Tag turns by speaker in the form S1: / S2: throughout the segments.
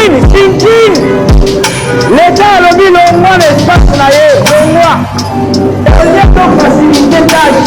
S1: Sinkine. L'État a lobby le moins l'espace là, le mois. Et donc facilité tâche.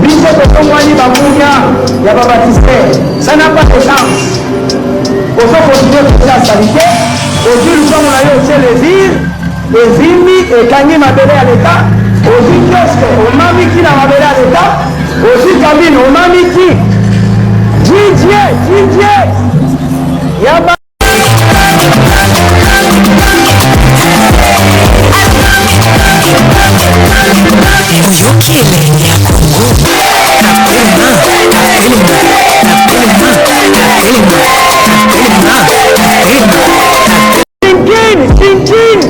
S1: Biso de Tongwani Bamounia, il n'y a pas baptisé. Ça n'a pas de sens. Il faut continuer à faire la salité. Aujourd'hui, nous avons allé les villes, les Vimi et Kanye Mabélé à l'État. Aujourd'hui, kiosque, on m'a mis qui n'a Mabélé à l'État. Aujourd'hui, cabine, on m'a mis qui. Didier. Il y a pas. Sinkine.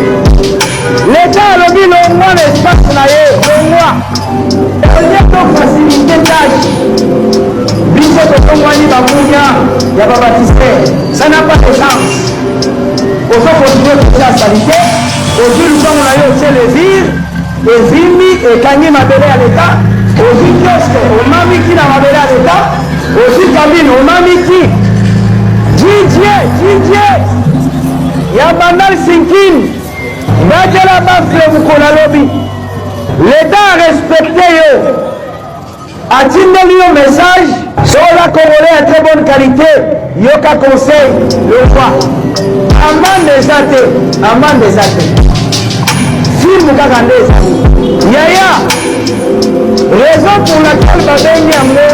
S1: L'État a lobby le moins l'espace là, le mois. Et donc facilité tâche. Biso de Tongwani Bamounia, il n'y a pas baptisé. Ça n'a pas de sens. Il faut continuer à faire la salité. Aujourd'hui, nous avons allé les villes, les Vimi et Kanye Mabélé à l'État. Aujourd'hui, kiosque, on m'a mis qui n'a Mabélé à l'État. Aujourd'hui, cabine, on m'a mis qui. Didier. Il y a Bandal Sinkine. Badjala Bafle Moukola Lobby. L'État a respecté yo. A-t-il eu un message sur la Congolais à très bonne qualité? Yoka conseil, le roi. Amande des athées. Film Kakandé. Yaya. Raison pour laquelle Babeni Amgo,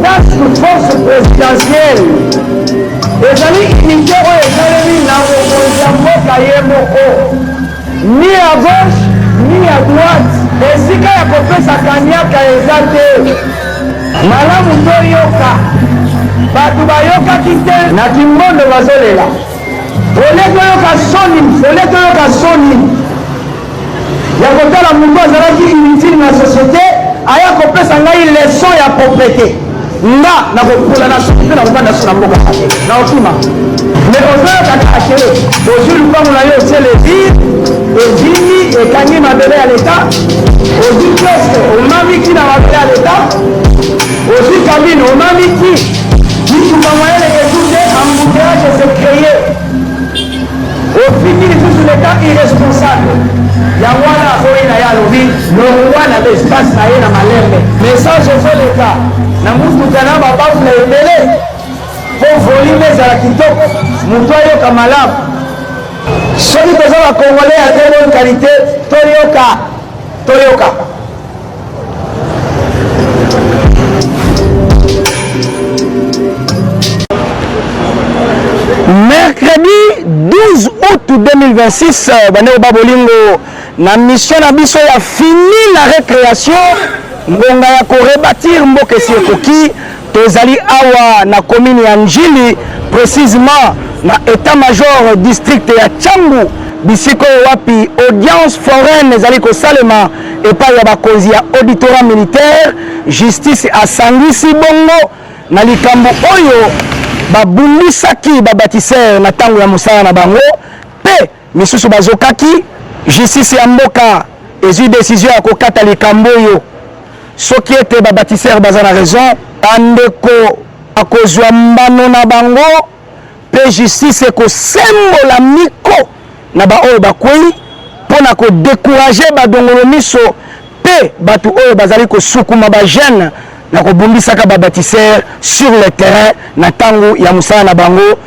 S1: task force présidentielle. Les amis unité ni à gauche ni à droite. Et si il y a coupé sa cagnac à exalter, Malamu Toyoka, Batubayoka Kite, Nakimbondo Vazolela. Follet Toyoka Soni. Il y a côté la Moundo Zalaki inutile dans la société, il y a coupé sa ngaï leçon et à propriété. Nga na kopola na soki na kobanda so na mboka na okima mais ozoyo kaka akele ozwi lupango na yo otie levi evimi ekangi mabele ya leta ozwi kiosque omamiki na mabele ya leta ozwi kabine omamiki litupango yeleketude embouteillage se créé ofiki lisusu leta irresponsable yango wana oyi na ye alobi longwa na l'espace na ye na malembe message ezoleka na mutuka na babafula ebele mpo volume ezala kitoko moto ayoka malamu soki toza bakongolais ya très bonne qualité toyoka mercredi 12 août 2026 bandeko babolingo na mission na biso ya fini la récréation ngonga ya korebatir mboka esi ekoki tozali awa na commune ya Njili précisément na état-major district ya Tchangu bisiko wapi audience foraine ezali kosalema epai ya bakonzi ya auditorat militaire justice asangisi bongo na likambo oyo babundisaki babatiseur na tango ya mosala na bango pe misusu bazokaki justice ya mboka ezwi décision ya kokata likambo oyo soki ete babatiseur baza na raison andeko akozwa mbano na bango pe justice ekosembola miko na baoyo bakwei mpona kodécourager badongolo miso pe bato oyo bazali kosukuma bajeune na kobundisaka babatiseur sur le terrain na tango ya mosala na bango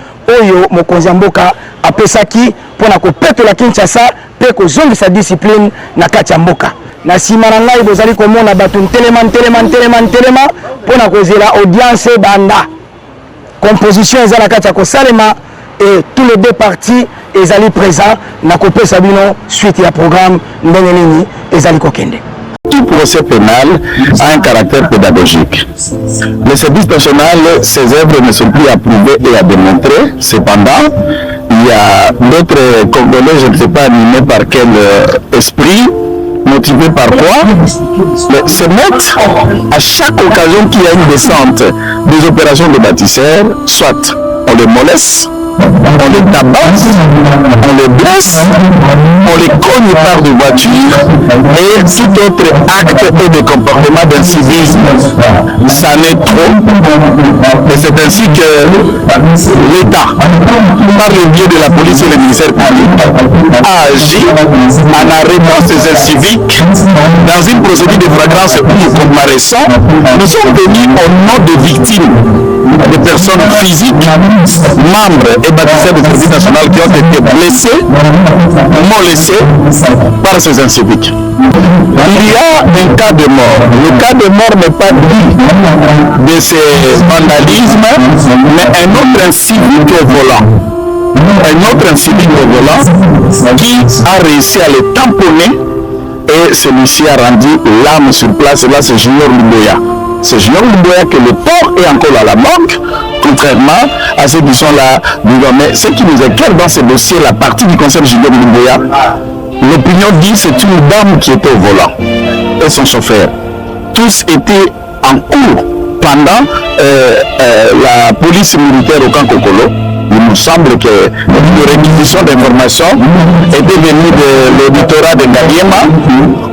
S1: oyo mokonzi ya mboka apesaki mpona kopetola Kinshasa pe kozongisa discipline na kati ya mboka. Na nsima na ngai bozali komona bato ntelema mpona kozela audience banda composition eza na kati ya kosalema et tous les deux partis ezali présent na kopesa bino suite ya programme ndenge nini ezali kokende.
S2: Tout procès pénal a un caractère pédagogique. Le service national, ses œuvres ne sont plus approuvées et à démontrer. Cependant, il y a d'autres Congolais, je ne sais pas animés par quel esprit, motivés par quoi, se mettent à chaque occasion qu'il y a une descente des opérations de bâtisseurs, soit on les moleste, on les tabasse, on les blesse, on les cogne par des voitures et tout autre acte et de comportement d'incivisme. Ça n'est trop. Et c'est ainsi que l'État, par le biais de la police et le ministère public, a agi en arrêtant ces inciviques dans une procédure de flagrance où nous comparaissons. Nous sommes venus au nom des victimes, des personnes physiques, membres et bâtisseurs du service national qui ont été blessés, molestés par ces inciviques. Il y a un cas de mort. Le cas de mort n'est pas dit de ce vandalisme, mais un autre incivique au volant. Un autre incivique au volant qui a réussi à le tamponner et celui-ci a rendu l'âme sur place. Et là, c'est Junior Lumboya. C'est Junior Lumboya que le port est encore à la morgue, contrairement à ceux qui sont là. Mais ce qui nous éclaire dans ce dossier, la partie du concert Junior Lumboya, l'opinion dit que c'est une dame qui était au volant et son chauffeur. Tous étaient en cours pendant la police militaire au camp Kokolo. Il nous semble que une réquisition d'informations était venue de l'auditorat de Galiema.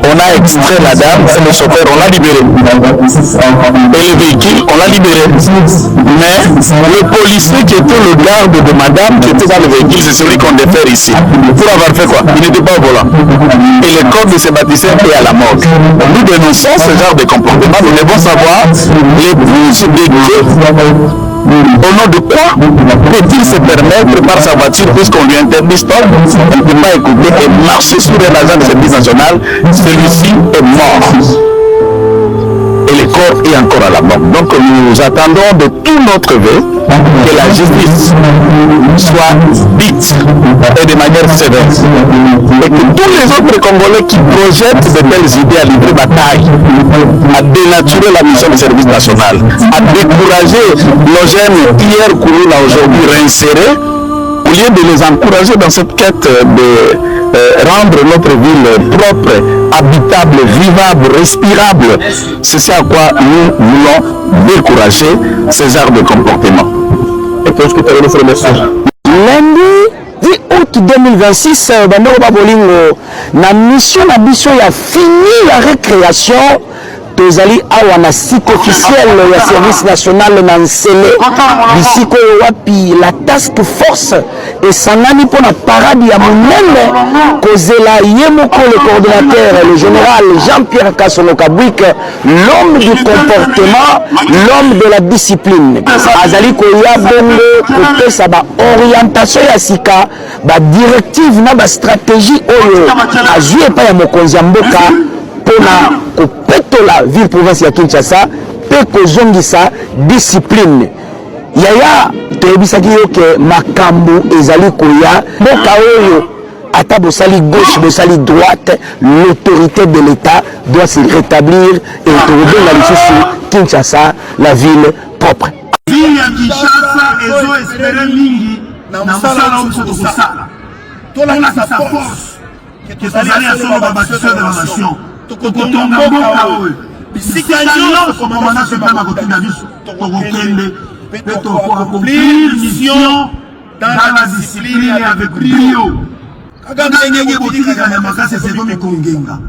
S2: On a extrait la dame et le chauffeur, on l'a libéré. Et le véhicule, on l'a libéré. Mais le policier qui était le garde de madame qui était dans le véhicule, c'est celui qu'on défère ici. Pour avoir fait quoi? Il n'était pas au volant. Et le corps de ce bâtisseur est à la morgue. Nous dénonçons ce genre de comportement. Nous devons savoir l'épouse de qui. Au nom de quoi peut-il se permettre par sa voiture, puisqu'on lui interdit stop, il ne peut pas écouter et marcher sur un agent de service national? Celui-ci est mort. Et le corps est encore à la mort. Donc nous attendons de tout notre vœu que la justice soit dite et de manière sévère. Et que tous les autres Congolais qui projettent de telles idées à livrer bataille, à dénaturer la mission du service national, à décourager nos jeunes hier courus là aujourd'hui réinsérés, au lieu de les encourager dans cette quête de rendre notre ville propre, habitable, vivable, respirable, c'est ça à quoi nous voulons décourager ces genres de comportement. Et qu'est-ce que tu as fait le message?
S1: Lundi 10 août 2026, bandeko babolingo na mission na biso ya fini la récréation tozali awa na site officiel ya service national na Nsele bisiko wapi la task force esangani pona parade ya monene kozela yemoko le coordonnateur le général Jean-Pierre Kassono Kabwik, l'homme du comportement, l'homme de la discipline. Azali koya bongo kopesa ba orientation ya sika ba directive na ba stratégie oyo azui pa ya mokonzi ya mboka pona kopetola ville province ya Kinshasa pe kozongisa discipline. Yaya toyebisaki yo ke makambo ezali koya mboka oyo ata bosali gauche bosali droite, l'autorité de l'État doit se rétablir et tokobenga lisusu Kinshasa la ville propre.
S3: Ville ya Kinshasa ezo espérer mingi na mosala oyo tokosala tolakisa force tozali asolo babâtisseur de la nation tokotonga mboka oyo bisika nyonso komamana mpe makotinda biso tokokende mpe tokoaccomplir mission dans la discipline et avec brio. Kaka ndenge botikaka na makasi sekomi kongenga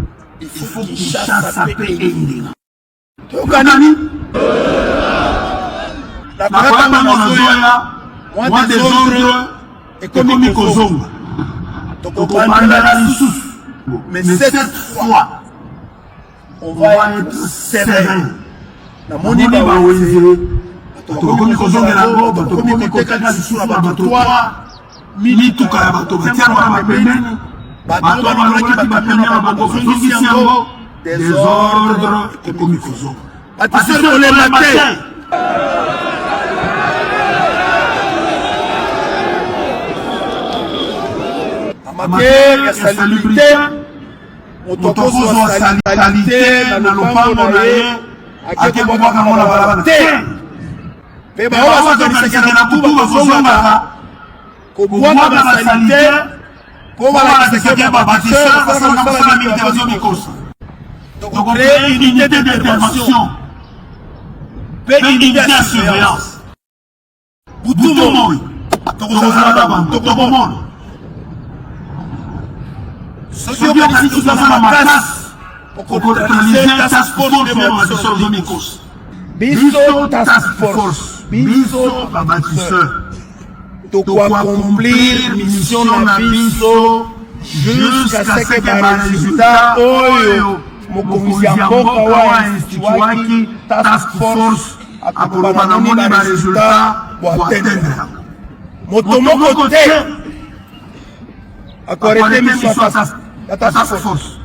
S3: il faut Kinshasa mpe engenga tokanani la bakatanga nazoya moi des ordres ekomi kozonga tokopandana lisusu. Mais cette fois on va être serein. Na moni ba wenze tokomi kozongela ngo tokomi kotekaka lisusu na bato mituka ya bato batiaka bapembeni bato balobaki bapembeni ya bakosongisi yango désordre ekomi kozonga batiseur kolela te. En matière ya salubrité motokozwa salite na lopango na ye akekobwaka ngo na balabala te mpe bao bazokanisaka na kutu bazongaka kobwaka basalite mpo balakisaka babâtisseur basala mosala mingi te bazomikosa tokocrée unité d'intervention mpe unité ya surveillance butu moi Biso task force, biso bâtisseur, pour accomplir mission na biso jusqu'à ce que les résultats oyo mokomisi mboka wa instituwaki task force akoloba na moni ba résultat pour atteindre. Moto moko te akorete mission ya task force.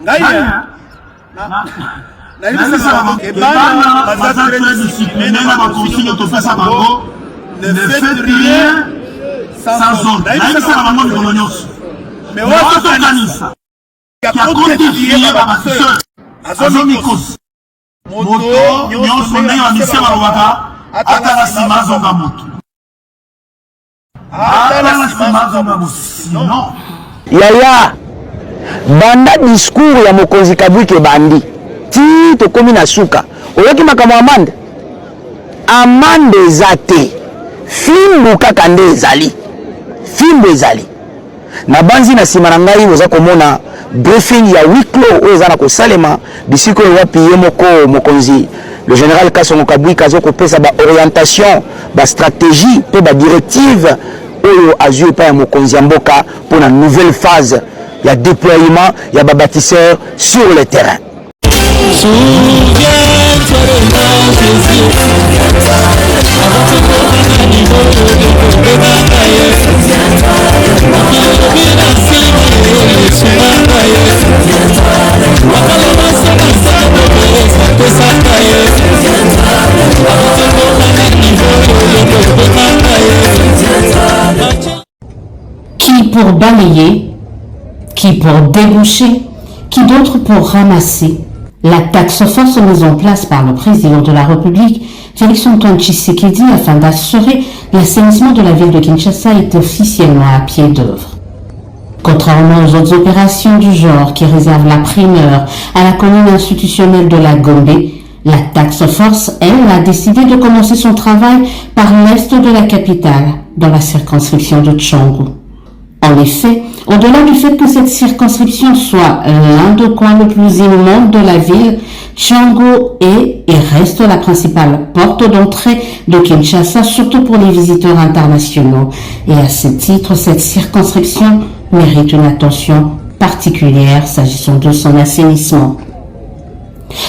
S3: Ngaya ne faites rien sans ordre. Mais
S1: Yaya banda discours ya mokonzi Kabwike bandi ti tokomi na suka oyoki makambo amande ezate fimbu kaka nde ezali fimbu ezali na banzi na sima na ngai oza komona briefing ya huis clos oyo eza na kosalema bisiko oyo wapi ye moko mokonzi le général Kasongo Kabwike azo kopesa ba orientation ba stratégie pe ba directive oyo azui epai ya mokonzi ya mboka pour la nouvelle phase ya déploiement ya ba bâtisseurs sur le terrain.
S4: Qui pour balayer, qui pour déboucher, qui d'autre pour ramasser. La taxe force mise en place par le président de la République, Félix-Antoine Tshisekedi, afin d'assurer l'assainissement de la ville de Kinshasa est officiellement à pied d'œuvre. Contrairement aux autres opérations du genre qui réservent la primeur à la commune institutionnelle de la Gombe, la taxe force, elle, a décidé de commencer son travail par l'est de la capitale, dans la circonscription de Tchangou. En effet, au-delà du fait que cette circonscription soit l'un des coins les plus immondes de la ville, Tchangou est et reste la principale porte d'entrée de Kinshasa, surtout pour les visiteurs internationaux. Et à ce titre, cette circonscription mérite une attention particulière s'agissant de son assainissement.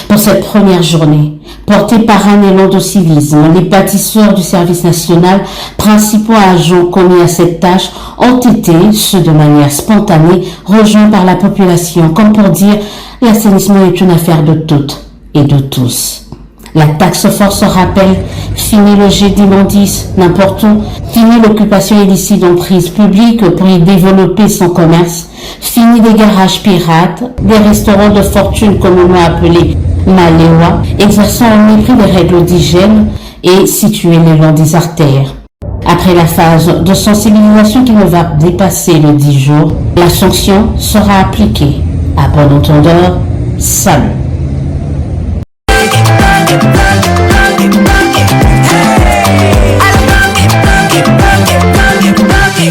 S4: Pour cette première journée, portée par un élan de civisme, les bâtisseurs du service national, principaux agents commis à cette tâche, ont été, ceux de manière spontanée, rejoints par la population, comme pour dire l'assainissement est une affaire de toutes et de tous. La taxe force rappelle, fini le jet d'immondices n'importe où, fini l'occupation illicite d'emprise publique pour y développer son commerce, fini des garages pirates, des restaurants de fortune communément appelés Maléwa, exerçant au mépris des règles d'hygiène et situés le long des artères. Après la phase de sensibilisation qui ne va dépasser les 10 jours, la sanction sera appliquée. À bon entendeur, salut.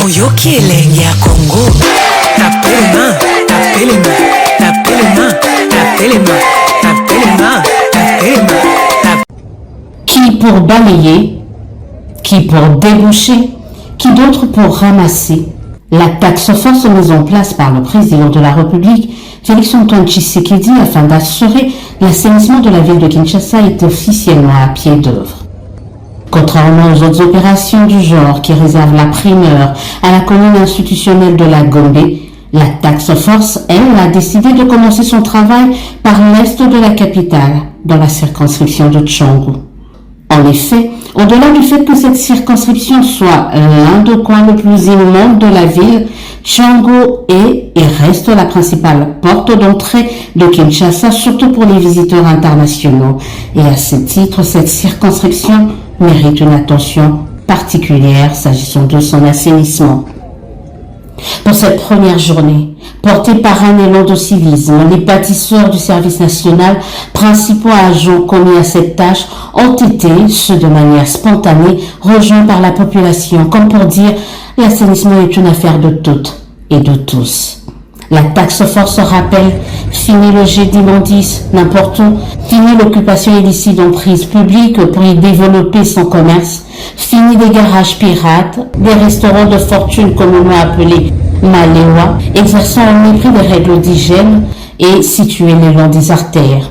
S5: Oyoki elenge ya Congo, tapelema, tapelema, tapelema, tapelema, tapelema, tapelema.
S4: Qui pour balayer, qui pour déboucher, qui d'autre pour ramasser. La taxe force mise en place par le président de la République, Félix-Antoine Tshisekedi, afin d'assurer l'assainissement de la ville de Kinshasa est officiellement à pied d'œuvre. Contrairement aux autres opérations du genre qui réservent la primeur à la commune institutionnelle de la Gombe, la taxe force, elle, a décidé de commencer son travail par l'est de la capitale, dans la circonscription de Tchangou. En effet, au-delà du fait que cette circonscription soit l'un des coins les plus immondes de la ville, Tchangou est et reste la principale porte d'entrée de Kinshasa, surtout pour les visiteurs internationaux. Et à ce titre, cette circonscription mérite une attention particulière s'agissant de son assainissement. Pour cette première journée, Portés par un élan de civisme, les bâtisseurs du service national, principaux agents commis à cette tâche, ont été, ceux de manière spontanée, rejoints par la population, comme pour dire l'assainissement est une affaire de toutes et de tous. La taxe force rappelle, fini le jet d'immondices n'importe où, fini l'occupation illicite d'emprises publiques pour y développer son commerce, fini des garages pirates, des restaurants de fortune communément appelés Maléwa, exerçant au mépris des règles d'hygiène et situés le long des artères.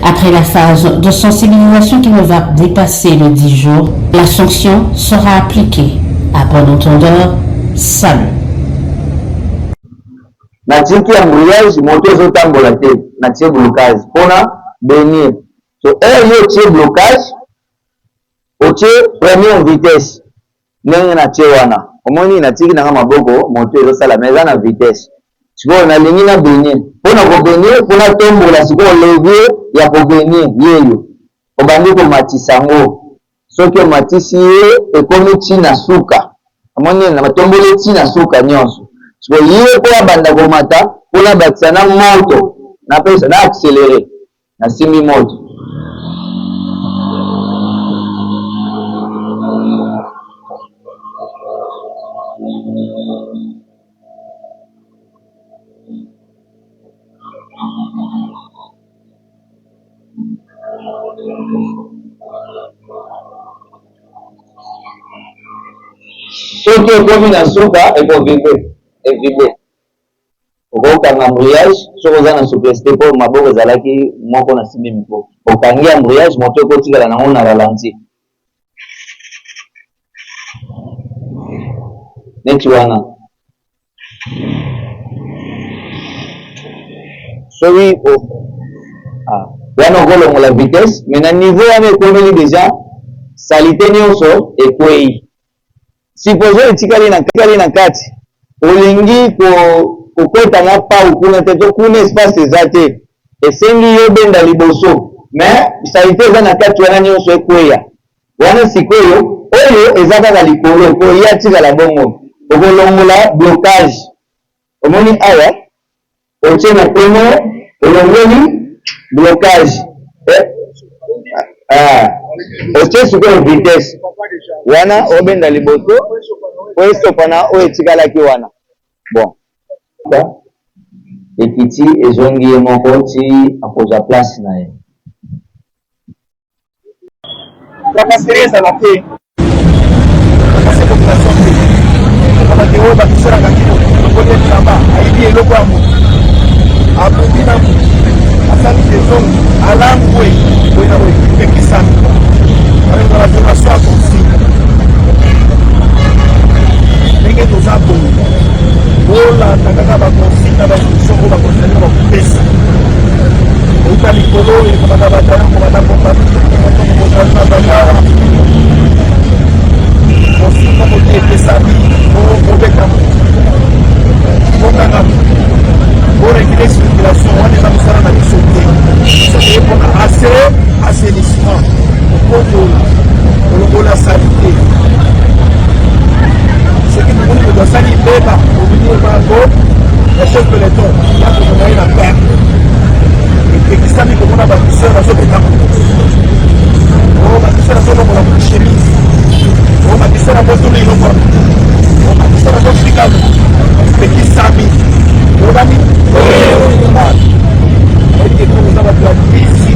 S4: Après la phase de sensibilisation qui ne va dépasser les 10 jours, la sanction sera appliquée. À bon entendeur, salut.
S6: Natiki embouillage moto ezotambola te natie blocage mpona benir so yo tie blocage otie première vitesse ndenge natie wana omoni natiki nanga maboko moto ezosala mais eza na vitesse sikoyo nalingi na benir mpona kobenir mpona tombola sikoyo levier ya kobenir yeyo obandi komatisa yango soki omatisi ye ekomi ntina suka omoni na matomboli ntina suka nyonso so yé pour abanda komata pour la batisa na moto na pesa na accélérer na simi moto soki okomi na suka ekovibre éviter okokanga embouillage soki oza na souplicité mpo maboko ezalaki moko na nsima miko okangi embouillage moto ekotikala nango na ralenti neti wana soki wana okolongola vitesse mais na niveau wana ekomeli déjà salite nyonso ekwei supposé etikali na kati olingi kokwetanga pau kuna te to kuna espace eza te esengi yo benda liboso mais salite eza na kati wana nyonso ekweya wana sikoyo oyo eza kaka likolo po ya tikala bongo okolongola blocage omoni awa otie na premier olongoli blocage otie sikoyo vitesse wana obenda liboso oyo stopana oyo etikalaki wana bon ekiti ezongi ye moko ti akozwa place na ye
S3: kapasiteri ezala te kapasiteri population te kapate oyo bakiselaka kino okoteli na ba ayibi eloko ya moto abumbi na moto asali tezongi alangwe boye na boye epekisami alengala violation ya consigne ndenge toza bongo bolanda kaka baconsigne na bainstruction oyo bakonseller bakopesa outa likolo ekomaka batango batakombakozalina banyara consigne moko te epesami obeta bokanga boregule circulation wana eza mosala na biso te soki epona assainissement okondola olongola salite soki tomoni moto asali beba ovinir bango ya chef peloton yakomonga ye na perte epekisami komona bakiseur bazobeta bakiseur azolongola chemise bakiseur abotoli eloko bakiseur azofika epekisami obani eza bato ya bisi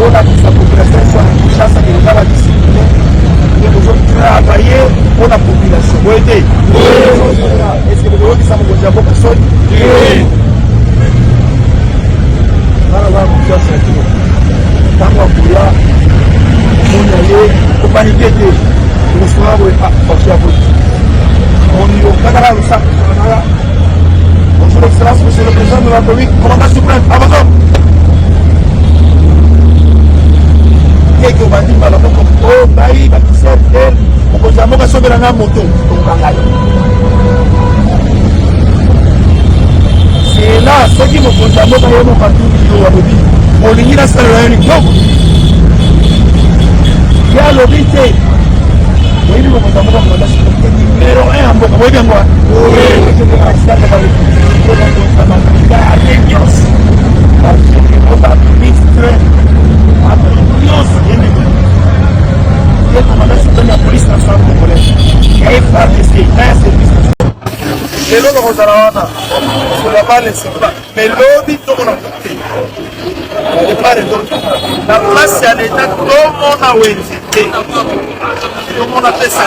S3: olakisa population so kinshasa eza badiscipline nde bozotravaye mpona population boye te eske bokoyokisa mokonzi ya mboka soni wana za confiance na kino ntango akoya omoni ye kopanike te okosunga boye parti ya vote onio kakaka losakanaka bonjour excellence monsieur le président de la République commandant suprême avançons keke obandi mbala moko o ngai bakisere te mokonzi ya mboka asombelanga moto tokangai sela soki mokonzi ya mboka ye moko atuli alobi olingi nasalela yo litoko ye alobi te oyebi mokonzi ya mboka komanda suprême numero 1 ya mboka boyebi yango président de la République mais lobby tout le monde la place ya l'état tout le monde a tout le monde a fait ça